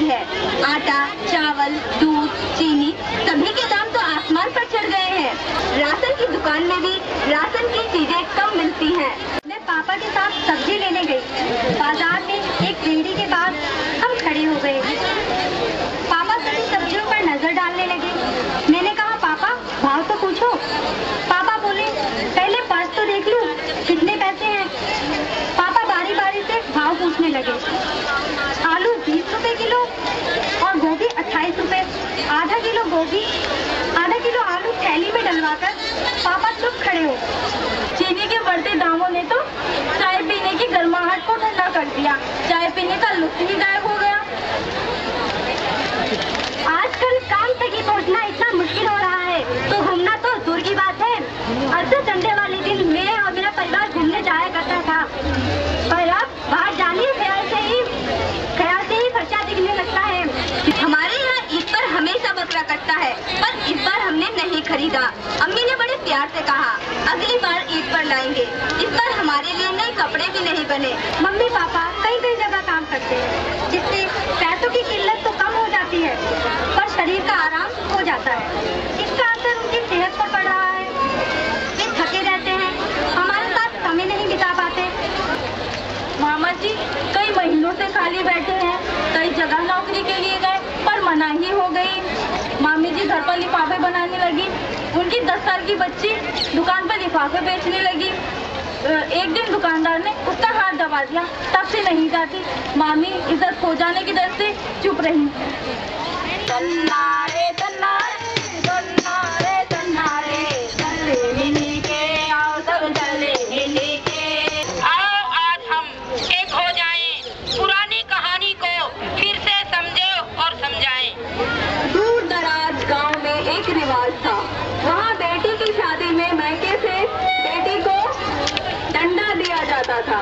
है। आटा, चावल, दूध, चीनी सभी के दाम तो आसमान पर चढ़ गए हैं। राशन की दुकान में भी राशन की चीजें कम मिलती हैं। मैं पापा के साथ सब्जी लेने गई। बाजार में एक रेहड़ी के पास हम खड़े हो गए। पापा सभी सब्जियों पर नजर डालने लगे। मैंने कहा, पापा भाव तो पूछो। पापा बोले, पहले पर्स तो देख लूं, कितने पैसे हैं। पापा बारी बारी से भाव पूछने लगे। आलू 20 रुपए किलो और गोभी 28 रुपए। आधा किलो गोभी, आधा किलो आलू थैली में डलवाकर पापा चुप खड़े हो। चीनी के बढ़ते दामों ने तो चाय पीने की गर्माहट को ठंडा कर दिया। चाय पीने का लुत्फ ही गायब हो गया। आजकल काम तक ही पहुंचना इतना मुश्किल हो रहा है तो घूमना तो दूर की बात है। अक्सर संडे वाले दिन मैं और मेरा परिवार घूमने जाया करता था, पर अब बाहर जाने ख्याल से ही खर्चा दिखने लगता है। हमारे यहाँ ईद पर हमेशा बकरा कटता है, पर इस बार हमने नहीं खरीदा। अम्मी ने बड़े प्यार से कहा, अगली बार ईद पर लाएंगे। इस बार हमारे लिए नए कपड़े भी नहीं बने। मम्मी पापा कई जगह काम करते हैं, जिससे पैसों की किल्लत तो कम हो जाती है, पर शरीर का आराम हो जाता है। इसका असर उनकी सेहत पर पड़ रहा है। वे थके रहते हैं, हमारे साथ समय नहीं बिता पाते। मामा जी कई महीनों से खाली बैठे हैं। कई जगह नौकरी के लिए गए पर मनाही हो गई। मामी जी घर पर लिफाफे बनाने लगी। उनकी 10 साल की बच्ची दुकान पर लिफाफे बेचने लगी। एक दिन दुकानदार ने उसका हाथ दबा दिया, तब से नहीं जाती। मामी इज्जत खो जाने की डर से चुप रही। तन्नारे तन्नारे तन्नारे तन्नारे चले मिली के आओ सब चले मिली के। आओ आज हम एक हो जाएं, पुरानी कहानी को फिर से समझे और समझाएं। दूर दराज गांव में एक रिवाज था। वहाँ बेटी की शादी में मायके से बेटी को डंडा दिया जाता था।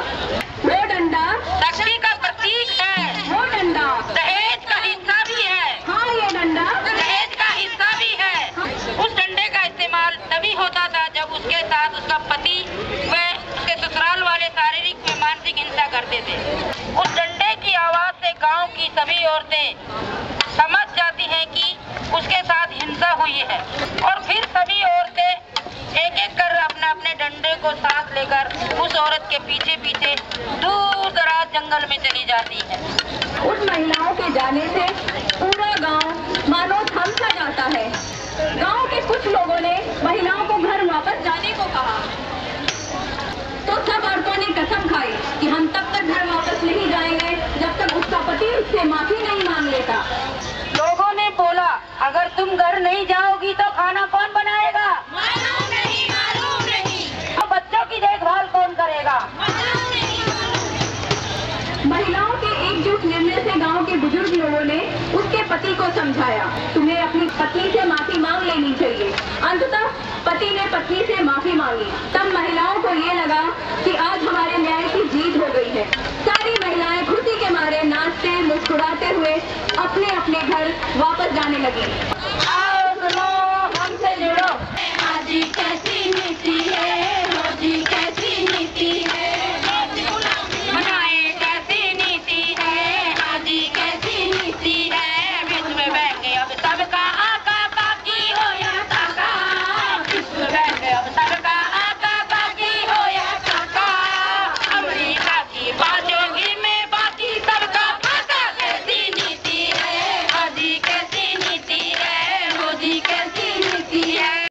वो डंडा शक्ति का प्रतीक है। वो डंडा दहेज का हिस्सा भी है। हाँ, ये डंडा दहेज का हिस्सा भी है। उस डंडे का इस्तेमाल तभी होता था जब उसके साथ उसका पति व उसके ससुराल वाले शारीरिक व मानसिक हिंसा करते थे। उस डंडे की आवाज से गांव की सभी औरतें समझ जाती हैं कि उसके साथ हिंसा हुई है और फिर सभी औरतें एक एक कर अपने डंडे को साथ लेकर उस औरत के पीछे पीछे दूर दराज जंगल में चली जाती है। उस महिलाओं के जाने से पूरा गांव मानो थम सा जाता है। गांव के कुछ लोगों ने महिलाओं को घर वापस जाने को कहा तो सब औरतों ने कसम खाई कि हम तब तक घर वापस नहीं जाएंगे जब तक उसका पति उससे माफी नहीं मांग लेता। लोगों ने बोला, अगर तुम घर नहीं जाओगी तो खाना कौन बनाएगा? मालूम नहीं। तो बच्चों की देखभाल कौन करेगा? महिलाओं के एकजुट निर्णय से गांव के बुजुर्ग लोगों ने उसके पति को समझाया, तुम्हें अपनी पत्नी से माफी मांग लेनी चाहिए। अंततः पति ने पत्नी से माफी मांगी। तब महिलाओं को ये लगा कि आज हमारे न्याय की जीत हो गई है। सारी महिलाएं खुशी के मारे नाचते मुस्कुराते हुए अपने अपने घर वापस जाने लगी।